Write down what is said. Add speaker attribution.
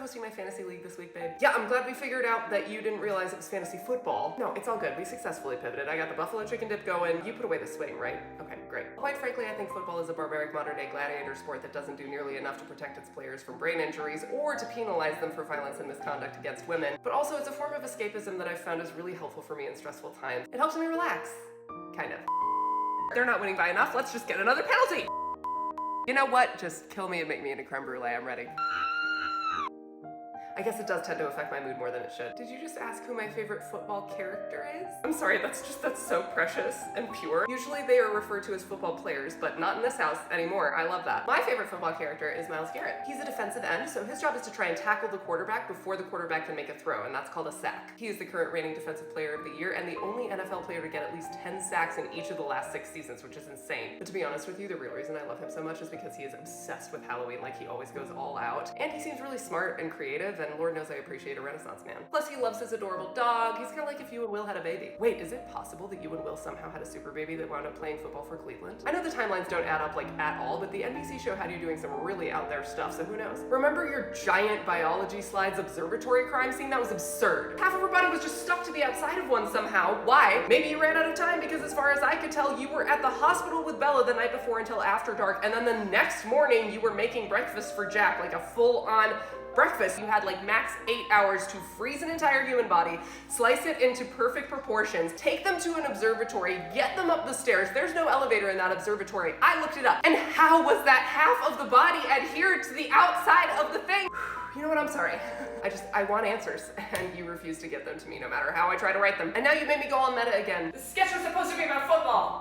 Speaker 1: hosting my fantasy league this week, babe. Yeah, I'm glad we figured out that you didn't realize it was fantasy football. No, it's all good. We successfully pivoted. I got the buffalo chicken dip going. You put away the swing, right? Okay, great. Quite frankly, I think football is a barbaric modern-day gladiator sport that doesn't do nearly enough to protect its players from brain injuries or to penalize them for violence and misconduct against women. But also, it's a form of escapism that I've found is really helpful for me in stressful times. It helps me relax. Kind of. They're not winning by enough. Let's just get another penalty. You know what? Just kill me and make me into creme brulee. I'm ready. I guess it does tend to affect my mood more than it should. Did you just ask who my favorite football character is? I'm sorry, that's so precious and pure. Usually they are referred to as football players, but not in this house anymore. I love that. My favorite football character is Myles Garrett. He's a defensive end, so his job is to try and tackle the quarterback before the quarterback can make a throw, and that's called a sack. He is the current reigning defensive player of the year and the only NFL player to get at least 10 sacks in each of the last 6 seasons, which is insane. But to be honest with you, the real reason I love him so much is because he is obsessed with Halloween. Like, he always goes all out. And he seems really smart and creative, and Lord knows I appreciate a Renaissance man. Plus, he loves his adorable dog. He's kind of like if you and Will had a baby. Wait, is it possible that you and Will somehow had a super baby that wound up playing football for Cleveland? I know the timelines don't add up like at all, but the NBC show had you doing some really out there stuff, so who knows? Remember your giant biology slides observatory crime scene? That was absurd. Half of her body was just stuck to the outside of one somehow. Why? Maybe you ran out of time because as far as I could tell, you were at the hospital with Bella the night before until after dark, and then the next morning you were making breakfast for Jack, like a full-on breakfast. You had like max 8 hours to freeze an entire human body, slice it into perfect proportions, take them to an observatory, get them up the stairs. There's no elevator in that observatory. I looked it up. And how was that half of the body adhered to the outside of the thing? You know what, I'm sorry. I want answers, and you refuse to give them to me no matter how I try to write them. And now you made me go all meta again. This sketch was supposed to be about football.